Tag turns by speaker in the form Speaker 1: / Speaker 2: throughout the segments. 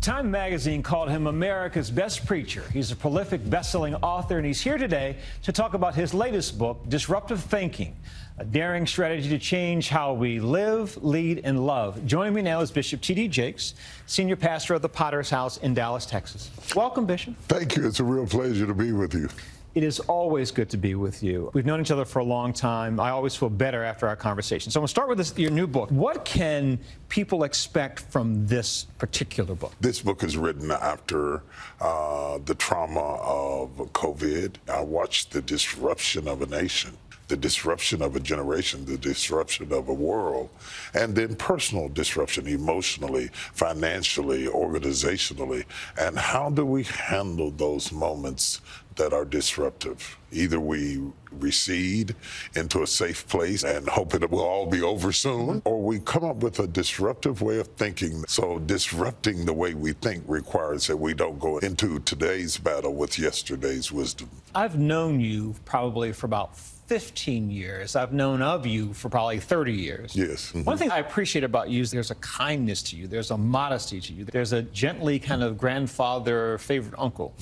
Speaker 1: Time magazine called him America's best preacher. He's a prolific best-selling author, and he's here today to talk about his latest book, Disruptive Thinking, a daring strategy to change how we live, lead, and love. Joining me now is Bishop T.D. Jakes, senior pastor of the Potter's House in Dallas, Texas. Welcome, Bishop.
Speaker 2: Thank you. It's a real pleasure to be with you.
Speaker 1: It is always good to be with you. We've known each other for a long time. I always feel better after our conversation. So I'm going to start with your new book. What can people expect from this particular book?
Speaker 2: This book is written after the trauma of COVID. I watched the disruption of a nation, the disruption of a generation, the disruption of a world, and then personal disruption emotionally, financially, organizationally. And how do we handle those moments that are disruptive? Either we recede into a safe place and hope it will all be over soon, or we come up with a disruptive way of thinking. So disrupting the way we think requires that we don't go into today's battle with yesterday's wisdom.
Speaker 1: I've known you probably for about 15 years. I've known of you for probably 30 years.
Speaker 2: Yes. Mm-hmm.
Speaker 1: One thing I appreciate about you is there's a kindness to you. There's a modesty to you. There's a gently kind of grandfather, favorite uncle.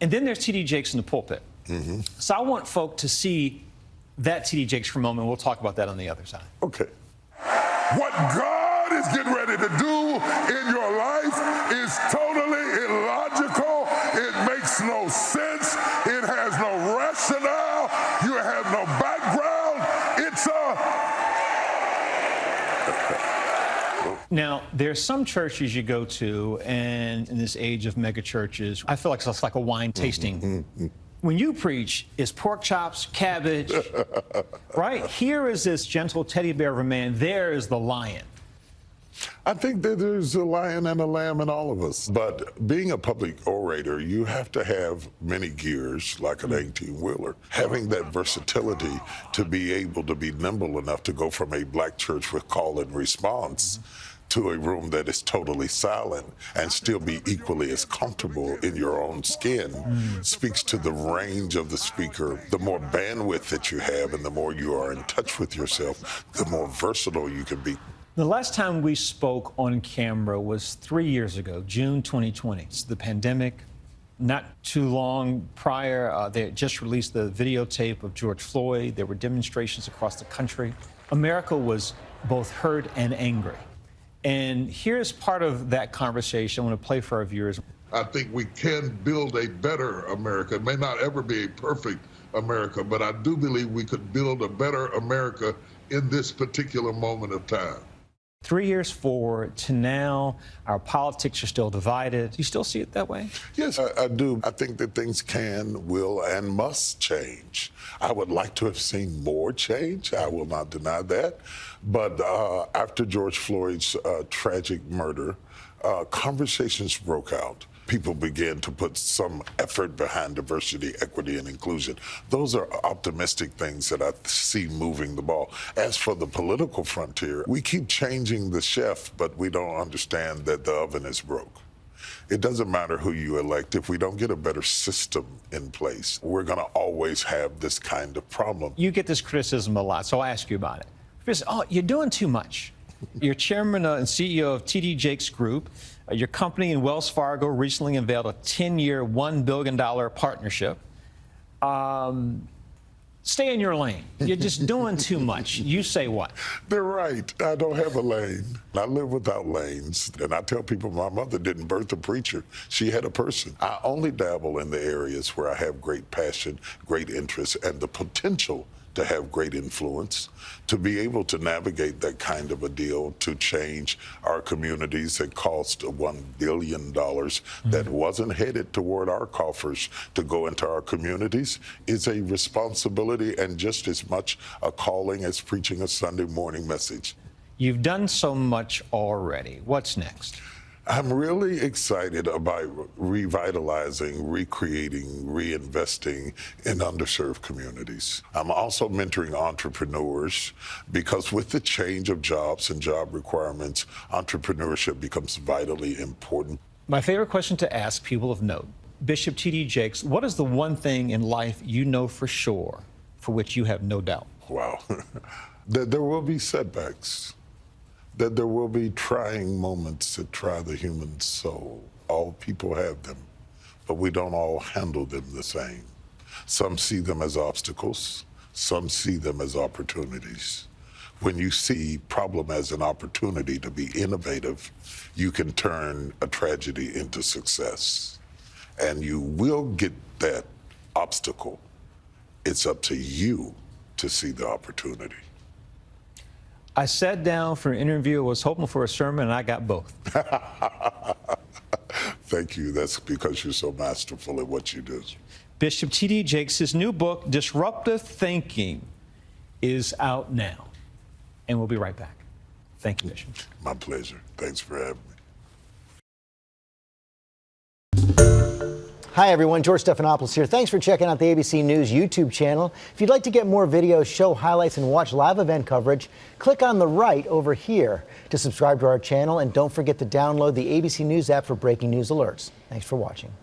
Speaker 1: And then there's T.D. Jakes in the pulpit. Mm-hmm. So I want folk to see that T.D. Jakes for a moment. We'll talk about that on the other side.
Speaker 2: Okay. What God is getting ready to do in your life is totally illogical. It makes no sense. It has no rationale. You have no background. It's
Speaker 1: Now, there's some churches you go to, and in this age of mega churches, I feel like it's like a wine tasting. When you preach, it's pork chops, cabbage, right? Here is this gentle teddy bear of a man. There is the lion.
Speaker 2: I think that there's a lion and a lamb in all of us. But being a public orator, you have to have many gears, like an 18-wheeler. Having that versatility to be able to be nimble enough to go from a black church with call and response to a room that is totally silent and still be equally as comfortable in your own skin speaks to the range of the speaker. The more bandwidth that you have and the more you are in touch with yourself, the more versatile you can be.
Speaker 1: The last time we spoke on camera was 3 years ago, June 2020. It's the pandemic. Not too long prior, they had just released the videotape of George Floyd. There were demonstrations across the country. America was both hurt and angry. And here's part of that conversation I want to play for our viewers.
Speaker 2: I think we can build a better America. It may not ever be a perfect America, but I do believe we could build a better America in this particular moment of time.
Speaker 1: 3 years forward to now, our politics are still divided. Do you still see it that way?
Speaker 2: Yes, I do. I think that things can, will, and must change. I would like to have seen more change. I will not deny that. But after George Floyd's tragic murder, conversations broke out. People began to put some effort behind diversity, equity, and inclusion. Those are optimistic things that I see moving the ball. As for the political frontier, we keep changing the chef, but we don't understand that the oven is broke. It doesn't matter who you elect. If we don't get a better system in place, we're going to always have this kind of problem.
Speaker 1: You get this criticism a lot, so I'll ask you about it. First, you're doing too much. You're chairman and CEO of T.D. Jakes Group. Your company and Wells Fargo recently unveiled a 10-year, $1 billion partnership. Stay in your lane. You're just doing too much. You say what?
Speaker 2: They're right. I don't have a lane. I live without lanes. And I tell people my mother didn't birth a preacher. She had a person. I only dabble in the areas where I have great passion, great interest, and the potential to have great influence, to be able to navigate that kind of a deal, to change our communities that cost $1 billion that wasn't headed toward our coffers to go into our communities is a responsibility and just as much a calling as preaching a Sunday morning message.
Speaker 1: You've done so much already. What's next?
Speaker 2: I'm really excited about revitalizing, recreating, reinvesting in underserved communities. I'm also mentoring entrepreneurs because with the change of jobs and job requirements, entrepreneurship becomes vitally important.
Speaker 1: My favorite question to ask people of note, Bishop T.D. Jakes, what is the one thing in life you know for sure, for which you have no doubt?
Speaker 2: Wow. There will be setbacks. that there will be trying moments that try the human soul. All people have them, but we don't all handle them the same. Some see them as obstacles, some see them as opportunities. When you see problem as an opportunity to be innovative, you can turn a tragedy into success. And you will get that obstacle. It's up to you to see the opportunity.
Speaker 1: I sat down for an interview, was hoping for a sermon, and I got both.
Speaker 2: Thank you. That's because you're so masterful at what you do.
Speaker 1: Bishop T.D. Jakes, his new book, Disruptive Thinking, is out now. And we'll be right back. Thank you, Bishop.
Speaker 2: My pleasure. Thanks for having me.
Speaker 3: Hi, everyone. George Stephanopoulos here. Thanks for checking out the ABC News YouTube channel. If you'd like to get more videos, show highlights, and watch live event coverage, click on the right over here to subscribe to our channel. And don't forget to download the ABC News app for breaking news alerts. Thanks for watching.